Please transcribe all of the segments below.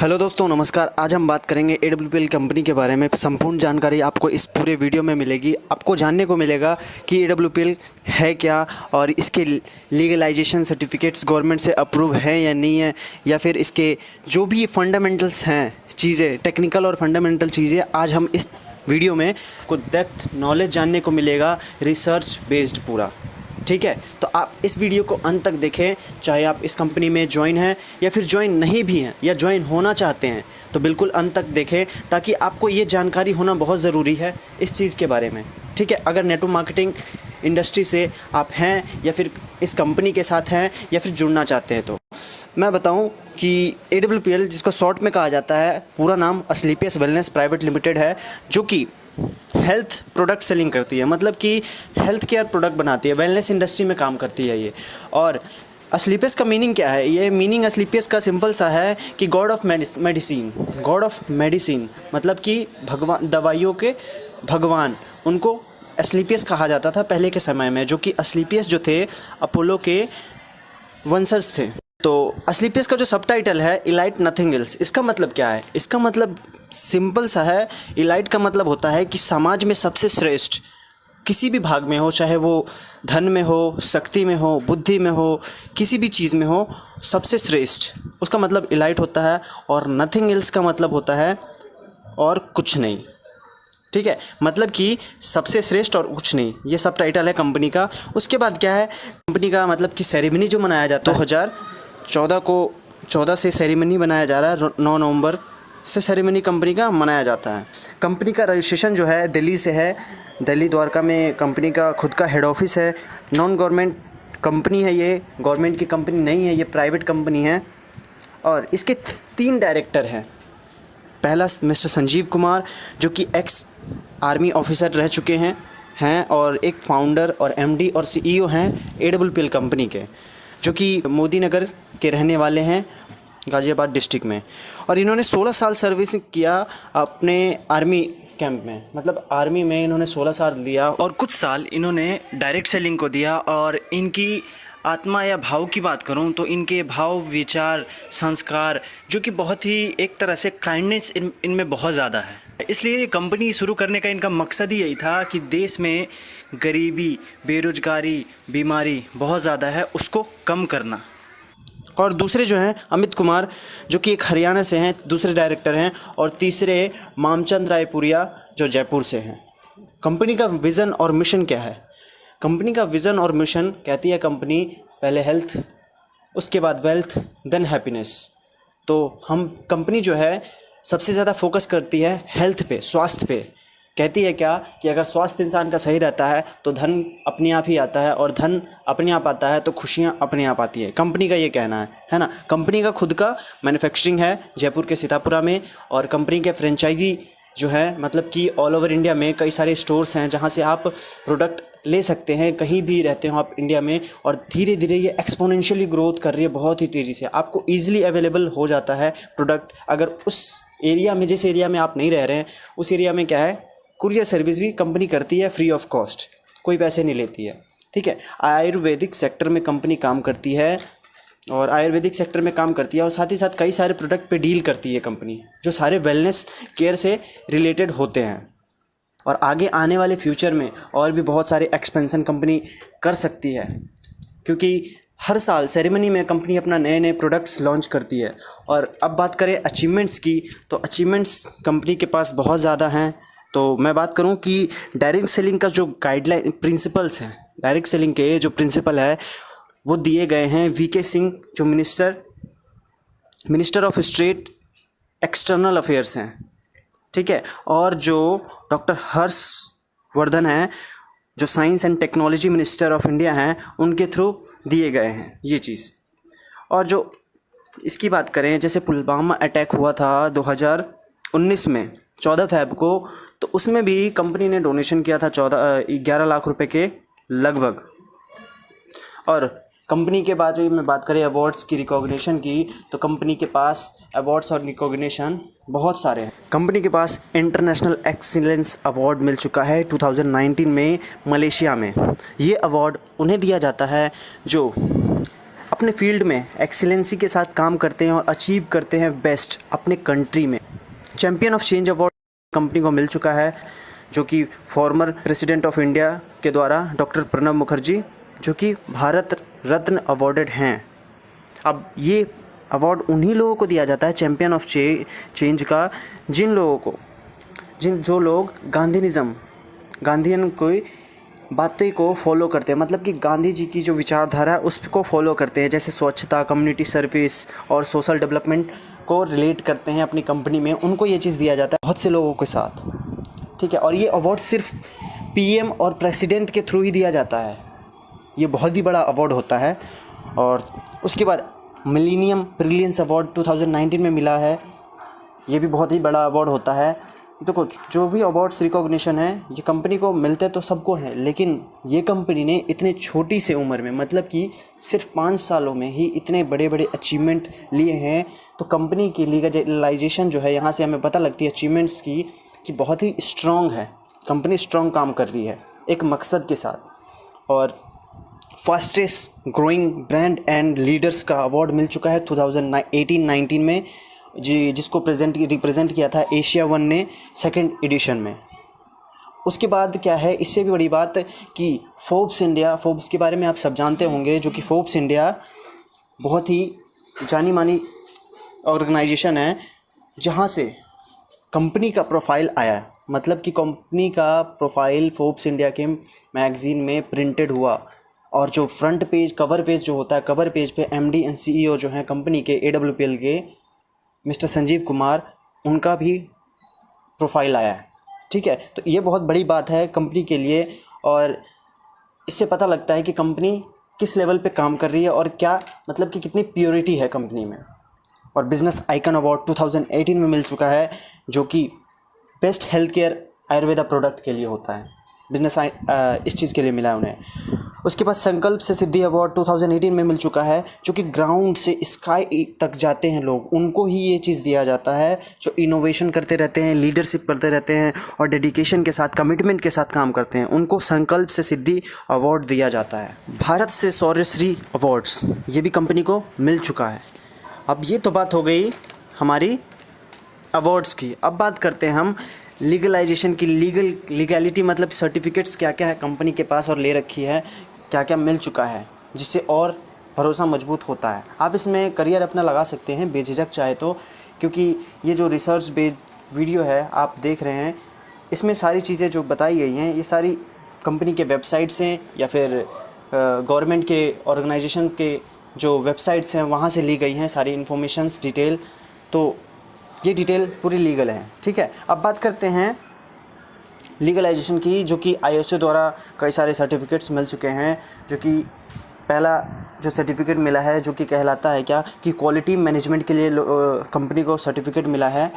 Hello दोस्तों, नमस्कार। आज हम बात करेंगे AWPL कंपनी के बारे में। संपूर्ण जानकारी आपको इस पूरे वीडियो में मिलेगी। आपको जानने को मिलेगा कि AWPL है क्या और इसके लीगलाइजेशन सर्टिफिकेट्स गवर्नमेंट से अप्रूव है या नहीं है, या फिर इसके जो भी फंडामेंटल्स हैं चीज़ें, टेक्निकल और फंडामेंटल चीज़ें, आज हम इस वीडियो में को डेप्थ नॉलेज जानने को मिलेगा, रिसर्च बेस्ड पूरा। ठीक है, तो आप इस वीडियो को अंत तक देखें। चाहे आप इस कंपनी में ज्वाइन हैं या फिर ज्वाइन नहीं भी हैं या ज्वाइन होना चाहते हैं, तो बिल्कुल अंत तक देखें, ताकि आपको ये जानकारी होना बहुत ज़रूरी है इस चीज़ के बारे में। ठीक है, अगर नेटवर्क मार्केटिंग इंडस्ट्री से आप हैं या फिर इस कंपनी के साथ हैं या फिर जुड़ना चाहते हैं, तो मैं बताऊं कि AWPL, जिसको शॉर्ट में कहा जाता है, पूरा नाम असलीपियस वेलनेस प्राइवेट लिमिटेड है, जो कि हेल्थ प्रोडक्ट सेलिंग करती है। मतलब कि हेल्थ केयर प्रोडक्ट बनाती है, वेलनेस इंडस्ट्री में काम करती है ये। और असलीपियस का मीनिंग क्या है? ये मीनिंग असलीपियस का सिंपल सा है कि God of medicine. God of medicine मतलब कि भगवान, दवाइयों के भगवान, उनको असलीपियस कहा जाता था पहले के समय में, जो कि असलीपियस जो थे अपोलो के वंशज थे। तो असलीपियस का जो सबटाइटल है इलाइट नथिंग एल्स, इसका मतलब क्या है? इसका मतलब सिंपल सा है। इलाइट का मतलब होता है कि समाज में सबसे श्रेष्ठ, किसी भी भाग में हो, चाहे वो धन में हो, शक्ति में हो, बुद्धि में हो, किसी भी चीज़ में हो, सबसे श्रेष्ठ, उसका मतलब इलाइट होता है। और नथिंग एल्स का मतलब होता है और कुछ नहीं। ठीक है, मतलब कि सबसे श्रेष्ठ और कुछ नहीं, ये सब टाइटल है कंपनी का। उसके बाद क्या है कंपनी का? मतलब कि सेरेमनी जो मनाया जाता है 2014 से सेरेमनी बनाया जा रहा है। 9 नवंबर से सेरेमनी कंपनी का मनाया जाता है। कंपनी का रजिस्ट्रेशन जो है दिल्ली से है। दिल्ली द्वारका में कंपनी का खुद का हेड ऑफिस है। नॉन गवर्नमेंट कंपनी है ये, गवर्नमेंट की कंपनी नहीं है, ये प्राइवेट कंपनी है। और इसके 3 डायरेक्टर हैं। पहला मिस्टर संजीव कुमार, जो कि एक्स आर्मी ऑफिसर रह चुके हैं और एक फाउंडर और MD और CEO हैं AWPL कंपनी के, जो कि मोदी नगर के रहने वाले हैं, गाज़ियाबाद डिस्ट्रिक्ट में। और इन्होंने 16 साल सर्विस किया अपने आर्मी कैंप में, मतलब आर्मी में इन्होंने 16 साल दिया, और कुछ साल इन्होंने डायरेक्ट सेलिंग को दिया। और इनकी आत्मा या भाव की बात करूं तो इनके भाव, विचार, संस्कार, जो कि बहुत ही एक तरह से काइंडनेस इनमें बहुत ज़्यादा है। इसलिए ये कंपनी शुरू करने का इनका मकसद ही यही था कि देश में गरीबी, बेरोजगारी, बीमारी बहुत ज़्यादा है, उसको कम करना। और दूसरे जो हैं अमित कुमार, जो कि एक हरियाणा से हैं, दूसरे डायरेक्टर हैं। और तीसरे मामचंद रायपुरिया, जो जयपुर से हैं। कंपनी का विज़न और मिशन क्या है? कंपनी का विज़न और मिशन कहती है कंपनी, पहले हेल्थ, उसके बाद वेल्थ, देन हैप्पीनेस। तो हम कंपनी जो है सबसे ज़्यादा फोकस करती है हेल्थ पे, स्वास्थ्य पे। कहती है क्या कि अगर स्वास्थ्य इंसान का सही रहता है तो धन अपने आप ही आता है, और धन अपने आप आता है तो खुशियाँ अपने आप आती है। कंपनी का ये कहना है ना। कंपनी का खुद का मैन्युफैक्चरिंग है जयपुर के सीतापुरा में, और कंपनी के फ्रेंचाइजी जो है, मतलब कि ऑल ओवर इंडिया में कई सारे स्टोर्स हैं जहाँ से आप प्रोडक्ट ले सकते हैं, कहीं भी रहते हो आप इंडिया में। और धीरे धीरे ये एक्सपोनेंशियली ग्रोथ कर रही है, बहुत ही तेज़ी से। आपको ईजिली अवेलेबल हो जाता है प्रोडक्ट। अगर उस एरिया में, जिस एरिया में आप नहीं रह रहे हैं, उस एरिया में क्या है, कुरियर सर्विस भी कंपनी करती है फ्री ऑफ कॉस्ट, कोई पैसे नहीं लेती है। ठीक है, आयुर्वेदिक सेक्टर में कंपनी काम करती है, और आयुर्वेदिक सेक्टर में काम करती है, और साथ ही साथ कई सारे प्रोडक्ट पे डील करती है कंपनी, जो सारे वेलनेस केयर से रिलेटेड होते हैं। और आगे आने वाले फ्यूचर में और भी बहुत सारे एक्सपेंशन कंपनी कर सकती है, क्योंकि हर साल सेरेमनी में कंपनी अपना नए नए प्रोडक्ट्स लॉन्च करती है। और अब बात करें अचीवमेंट्स की, तो अचीवमेंट्स कंपनी के पास बहुत ज़्यादा हैं। तो मैं बात करूं कि डायरेक्ट सेलिंग का जो गाइडलाइन प्रिंसिपल्स हैं, डायरेक्ट सेलिंग के जो प्रिंसिपल है वो दिए गए हैं VK सिंह, जो minister of state external affairs हैं। ठीक है, और जो डॉक्टर हर्षवर्धन हैं, जो science and technology minister of India हैं, उनके थ्रू दिए गए हैं ये चीज़। और जो इसकी बात करें, जैसे पुलवामा अटैक हुआ था 2019 में 14 फ़रवरी को, तो उसमें भी कंपनी ने डोनेशन किया था 11 लाख रुपए के लगभग। और कंपनी के बाद में बात करें अवार्ड्स की, रिकॉग्निशन की, तो कंपनी के पास अवार्ड्स और रिकॉग्निशन बहुत सारे हैं। कंपनी के पास इंटरनेशनल एक्सीलेंस अवार्ड मिल चुका है 2019 में मलेशिया में। ये अवार्ड उन्हें दिया जाता है जो अपने फील्ड में एक्सीलेंसी के साथ काम करते हैं और अचीव करते हैं बेस्ट अपने कंट्री में। Champion of change award company को मिल चुका है, जो कि फॉर्मर प्रेसिडेंट ऑफ इंडिया के द्वारा डॉक्टर प्रणब मुखर्जी, जो कि भारत रत्न अवॉर्डेड हैं। अब ये अवार्ड उन्हीं लोगों को दिया जाता है चैम्पियन ऑफ चेंज का, जो लोग गांधीयन कोई बातें को फॉलो करते हैं, मतलब कि गांधी जी की जो विचारधारा है उसको फॉलो करते हैं, जैसे स्वच्छता, कम्युनिटी सर्विस और सोशल डेवलपमेंट को रिलेट करते हैं अपनी कंपनी में, उनको ये चीज़ दिया जाता है बहुत से लोगों के साथ, ठीक है। और ये अवार्ड सिर्फ पीएम और प्रेसिडेंट के थ्रू ही दिया जाता है, ये बहुत ही बड़ा अवार्ड होता है। और उसके बाद मिलेनियम ब्रिलियंस अवार्ड 2019 में मिला है, ये भी बहुत ही बड़ा अवार्ड होता है। देखो, जो भी अवार्ड्स रिकॉग्निशन है ये कंपनी को मिलते तो सबको हैं, लेकिन ये कंपनी ने इतने छोटी से उम्र में, मतलब कि सिर्फ 5 सालों में ही इतने बड़े बड़े अचीवमेंट लिए हैं। तो कंपनी की लीगलाइजेशन जो है, यहाँ से हमें पता लगती है अचीवमेंट्स की कि बहुत ही स्ट्रॉन्ग है, कंपनी स्ट्रॉन्ग काम कर रही है एक मकसद के साथ। और fastest growing brand and leaders का अवार्ड मिल चुका है 2018-19 में, जिसको रिप्रेजेंट किया था एशिया वन ने 2nd एडिशन में। उसके बाद क्या है, इससे भी बड़ी बात कि फोर्ब्स के बारे में आप सब जानते होंगे, जो कि फोर्ब्स इंडिया बहुत ही जानी मानी ऑर्गेनाइजेशन है, जहां से कंपनी का प्रोफाइल आया, मतलब कि कंपनी का प्रोफाइल फोर्ब्स इंडिया के मैगज़ीन में प्रिंटेड हुआ। और जो फ्रंट पेज, कवर पेज जो होता है, कवर पेज पे एमडी एंड सीईओ जो हैं कंपनी के, AWPL के मिस्टर संजीव कुमार, उनका भी प्रोफाइल आया है, ठीक है। तो ये बहुत बड़ी बात है कंपनी के लिए, और इससे पता लगता है कि कंपनी किस लेवल पे काम कर रही है और क्या, मतलब कि कितनी प्योरिटी है कंपनी में। और बिज़नेस आइकन अवार्ड 2018 में मिल चुका है, जो कि best health care Ayurveda product के लिए होता है, इस चीज़ के लिए मिला है उन्हें। उसके बाद संकल्प से सिद्धि अवार्ड 2018 में मिल चुका है, जो कि ग्राउंड से स्काई तक जाते हैं लोग, उनको ही ये चीज़ दिया जाता है, जो इनोवेशन करते रहते हैं, लीडरशिप करते रहते हैं और डेडिकेशन के साथ, कमिटमेंट के साथ काम करते हैं, उनको संकल्प से सिद्धि अवार्ड दिया जाता है। भारत से शौर्यश्री अवार्ड्स, ये भी कंपनी को मिल चुका है। अब ये तो बात हो गई हमारी अवार्ड्स की। अब बात करते हैं हम लीगलाइजेशन की। लीगैलिटी मतलब सर्टिफिकेट्स क्या क्या है कंपनी के पास और ले रखी है, क्या क्या मिल चुका है, जिससे और भरोसा मजबूत होता है। आप इसमें करियर अपना लगा सकते हैं बेझिझक चाहे तो, क्योंकि ये जो रिसर्च बेस्ड वीडियो है आप देख रहे हैं, इसमें सारी चीज़ें जो बताई गई हैं ये सारी कंपनी के वेबसाइट से या फिर गवर्नमेंट के ऑर्गेनाइजेशन के जो वेबसाइट्स हैं वहाँ से ली गई हैं सारी इन्फॉर्मेशंस डिटेल। तो ये डिटेल पूरी लीगल है, ठीक है। अब बात करते हैं लीगलाइजेशन की, जो कि IOC द्वारा कई सारे सर्टिफिकेट्स मिल चुके हैं। जो कि पहला जो सर्टिफिकेट मिला है, जो कि कहलाता है क्या कि क्वालिटी मैनेजमेंट के लिए कंपनी को सर्टिफिकेट मिला है,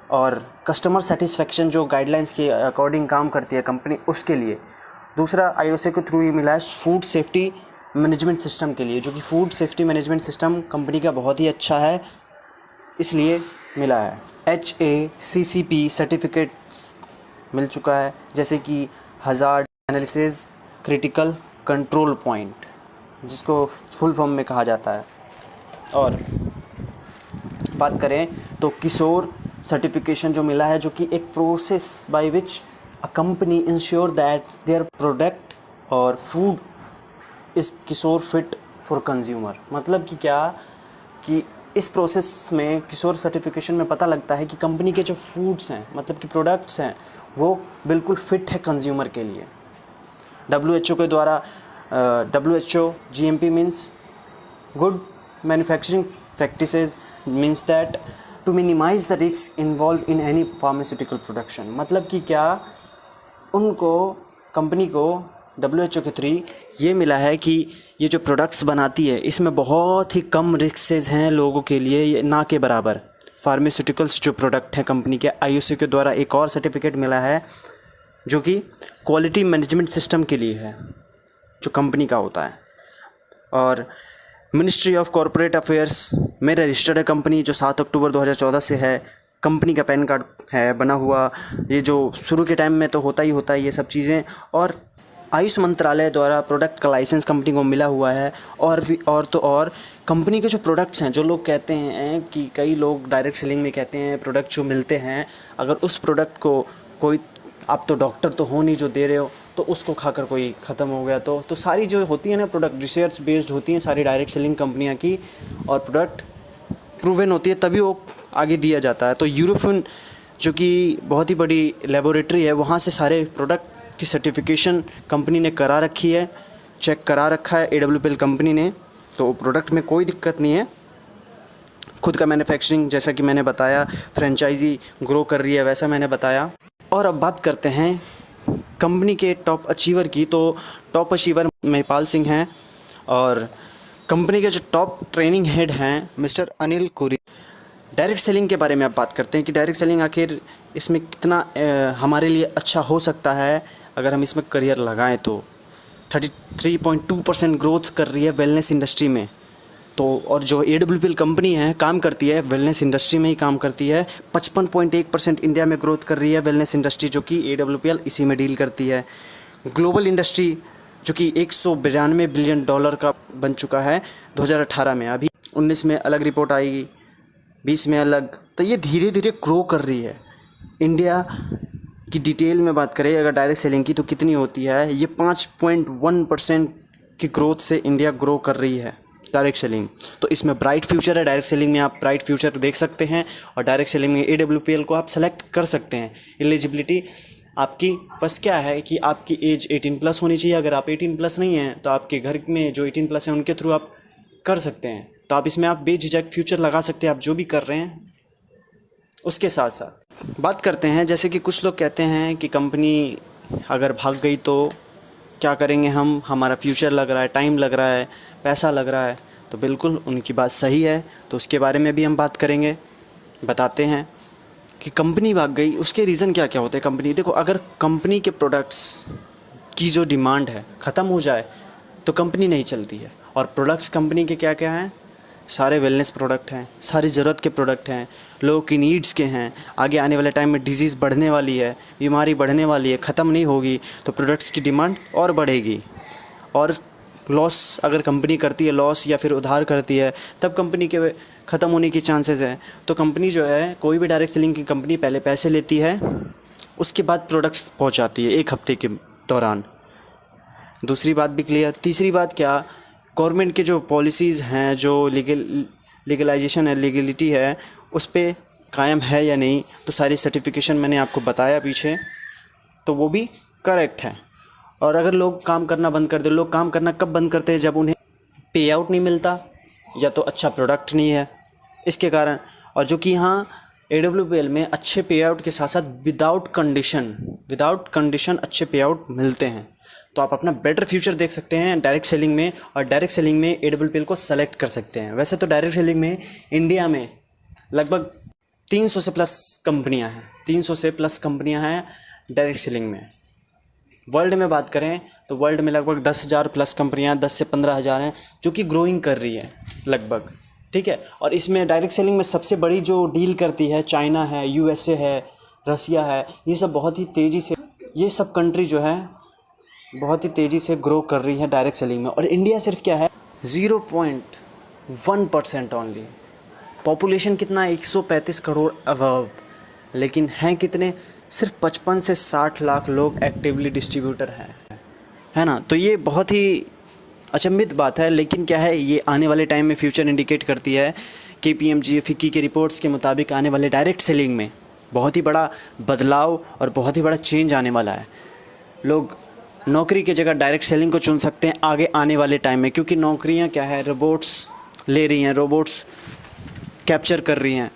और कस्टमर सेटिस्फेक्शन जो गाइडलाइंस के अकॉर्डिंग काम करती है कंपनी, उसके लिए। दूसरा IOC के थ्रू ही मिला है फूड सेफ्टी मैनेजमेंट सिस्टम के लिए, जो कि food safety management system company का बहुत ही अच्छा है, इसलिए मिला है। HACCP सर्टिफिकेट मिल चुका है, जैसे कि hazard analysis critical control point, जिसको फुल फॉर्म में कहा जाता है। और बात करें तो किशोर सर्टिफिकेशन जो मिला है, जो कि एक process by which a company ensure that their product or food is किशोर फिट फॉर कंज्यूमर। मतलब कि क्या कि इस प्रोसेस में किशोर सर्टिफिकेशन में पता लगता है कि कंपनी के जो फूड्स हैं, मतलब कि प्रोडक्ट्स हैं, वो बिल्कुल फिट है कंज्यूमर के लिए। WHO के द्वारा WHO GMP means good manufacturing practices, means that to minimize the risk involve in any pharmaceutical production. मतलब कि क्या उनको, कंपनी को WHO के थ्रू ये मिला है कि ये जो प्रोडक्ट्स बनाती है इसमें बहुत ही कम रिस्क हैं लोगों के लिए, ना के बराबर। फार्मास्यूटिकल्स जो प्रोडक्ट हैं कंपनी के, IOC के द्वारा एक और सर्टिफिकेट मिला है, जो कि क्वालिटी मैनेजमेंट सिस्टम के लिए है, जो कंपनी का होता है। और मिनिस्ट्री ऑफ कॉरपोरेट अफेयर्स में रजिस्टर्ड है कंपनी, जो 7 अक्टूबर 2014 से है। कंपनी का पैन कार्ड है बना हुआ, ये जो शुरू के टाइम में तो होता ही होता है ये सब चीज़ें। और आयुष मंत्रालय द्वारा प्रोडक्ट का लाइसेंस कंपनी को मिला हुआ है। और भी और कंपनी के जो प्रोडक्ट्स हैं, जो लोग कहते हैं कि कई लोग डायरेक्ट सेलिंग में कहते हैं प्रोडक्ट जो मिलते हैं, अगर उस प्रोडक्ट को कोई, आप तो डॉक्टर तो हो नहीं जो दे रहे हो, तो उसको खाकर कोई ख़त्म हो गया तो सारी जो होती है ना प्रोडक्ट रिसर्च बेस्ड होती हैं सारी डायरेक्ट सेलिंग कंपनियां की, और प्रोडक्ट प्रूवन होती है तभी वो आगे दिया जाता है। तो यूरोफिन जो कि बहुत ही बड़ी लेबोरेटरी है, वहाँ से सारे प्रोडक्ट की सर्टिफिकेशन कंपनी ने करा रखी है, चेक करा रखा है AWPL कंपनी ने। तो प्रोडक्ट में कोई दिक्कत नहीं है। खुद का मैन्युफैक्चरिंग जैसा कि मैंने बताया, फ्रेंचाइजी ग्रो कर रही है वैसा मैंने बताया। और अब बात करते हैं कंपनी के टॉप अचीवर की। तो टॉप अचीवर महिपाल सिंह हैं और कंपनी के जो टॉप ट्रेनिंग हेड हैं मिस्टर अनिल कुरी। डायरेक्ट सेलिंग के बारे में आप बात करते हैं कि डायरेक्ट सेलिंग आखिर इसमें कितना हमारे लिए अच्छा हो सकता है अगर हम इसमें करियर लगाएं। तो 33.2% ग्रोथ कर रही है वेलनेस इंडस्ट्री में। तो और जो AWPL कंपनी है काम करती है वेलनेस इंडस्ट्री में ही काम करती है। 55.1% इंडिया में ग्रोथ कर रही है वेलनेस इंडस्ट्री, जो कि AWPL इसी में डील करती है। ग्लोबल इंडस्ट्री जो कि $192 बिलियन का बन चुका है 2018 में। अभी 19 में अलग रिपोर्ट आएगी, 20 में अलग। तो ये धीरे धीरे ग्रो कर रही है। इंडिया की डिटेल में बात करें अगर डायरेक्ट सेलिंग की तो कितनी होती है, ये 5.1% की ग्रोथ से इंडिया ग्रो कर रही है डायरेक्ट सेलिंग। तो इसमें ब्राइट फ्यूचर है। डायरेक्ट सेलिंग में आप ब्राइट फ्यूचर देख सकते हैं और डायरेक्ट सेलिंग में AWPL को आप सेलेक्ट कर सकते हैं। एलिजिबिलिटी आपकी बस क्या है कि आपकी एज 18+ होनी चाहिए। अगर आप 18+ नहीं हैं तो आपके घर में जो 18+ हैं उनके थ्रू आप कर सकते हैं। तो आप इसमें आप बेझिझक फ्यूचर लगा सकते हैं, आप जो भी कर रहे हैं उसके साथ साथ। बात करते हैं जैसे कि कुछ लोग कहते हैं कि कंपनी अगर भाग गई तो क्या करेंगे हम, हमारा फ्यूचर लग रहा है, टाइम लग रहा है, पैसा लग रहा है। तो बिल्कुल उनकी बात सही है। तो उसके बारे में भी हम बात करेंगे, बताते हैं कि कंपनी भाग गई उसके रीज़न क्या क्या होते हैं। कंपनी देखो, अगर कंपनी के प्रोडक्ट्स की जो डिमांड है ख़त्म हो जाए तो कंपनी नहीं चलती है। और प्रोडक्ट्स कंपनी के क्या क्या हैं, सारे वेलनेस प्रोडक्ट हैं, सारी ज़रूरत के प्रोडक्ट हैं, लोगों की नीड्स के हैं। आगे आने वाले टाइम में डिजीज़ बढ़ने वाली है, बीमारी बढ़ने वाली है, ख़त्म नहीं होगी, तो प्रोडक्ट्स की डिमांड और बढ़ेगी। और लॉस अगर कंपनी करती है, लॉस या फिर उधार करती है, तब कंपनी के ख़त्म होने की चांसेस हैं। तो कंपनी जो है, कोई भी डायरेक्ट सेलिंग की कंपनी पहले पैसे लेती है, उसके बाद प्रोडक्ट्स पहुंचाती है 1 हफ्ते के दौरान। दूसरी बात भी क्लियर। तीसरी बात क्या, गवर्नमेंट के जो पॉलिसीज़ हैं, जो लीगलाइजेशन है, लीगलिटी है, उस पर कायम है या नहीं। तो सारी सर्टिफिकेशन मैंने आपको बताया पीछे, तो वो भी करेक्ट है। और अगर लोग काम करना बंद कर दे, लोग काम करना कब बंद करते हैं, जब उन्हें पे आउट नहीं मिलता या तो अच्छा प्रोडक्ट नहीं है इसके कारण। और जो कि यहाँ AWPL में अच्छे पे आउट के साथ साथ विदाउट कंडीशन अच्छे पे आउट मिलते हैं। तो आप अपना बेटर फ्यूचर देख सकते हैं डायरेक्ट सेलिंग में, और डायरेक्ट सेलिंग में AWPL को सेलेक्ट कर सकते हैं। वैसे तो डायरेक्ट सेलिंग में इंडिया में लगभग 300 से प्लस कंपनियां हैं, 300 से प्लस कंपनियां हैं डायरेक्ट सेलिंग में। वर्ल्ड में बात करें तो वर्ल्ड में लगभग 10,000 प्लस कंपनियां, 10 से 15,000 हैं जो कि ग्रोइंग कर रही है लगभग, ठीक है। और इसमें डायरेक्ट सेलिंग में सबसे बड़ी जो डील करती है चाइना है, USA है, रसिया है। ये सब बहुत ही तेज़ी से, ये सब कंट्री जो है बहुत ही तेज़ी से ग्रो कर रही है डायरेक्ट सेलिंग में। और इंडिया सिर्फ क्या है, 0.1% ओनली। पॉपुलेशन कितना है, 135 करोड़ अबव, लेकिन हैं कितने, सिर्फ 55 से 60 लाख लोग एक्टिवली डिस्ट्रीब्यूटर हैं, है ना। तो ये बहुत ही अचंभित बात है। लेकिन क्या है, ये आने वाले टाइम में फ्यूचर इंडिकेट करती है। KPMG फिक्की के रिपोर्ट्स के मुताबिक आने वाले डायरेक्ट सेलिंग में बहुत ही बड़ा बदलाव और बहुत ही बड़ा चेंज आने वाला है। लोग नौकरी की जगह डायरेक्ट सेलिंग को चुन सकते हैं आगे आने वाले टाइम में, क्योंकि नौकरियां क्या है, रोबोट्स ले रही हैं, रोबोट्स कैप्चर कर रही हैं,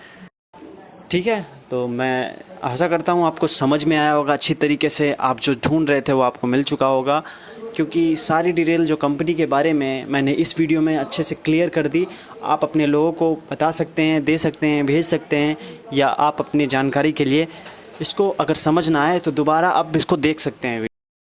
ठीक है। तो मैं आशा करता हूँ आपको समझ में आया होगा अच्छी तरीके से। आप जो ढूंढ रहे थे वो आपको मिल चुका होगा, क्योंकि सारी डिटेल जो कंपनी के बारे में मैंने इस वीडियो में अच्छे से क्लियर कर दी। आप अपने लोगों को बता सकते हैं, दे सकते हैं, भेज सकते हैं, या आप अपनी जानकारी के लिए इसको अगर समझ ना आए तो दोबारा आप इसको देख सकते हैं।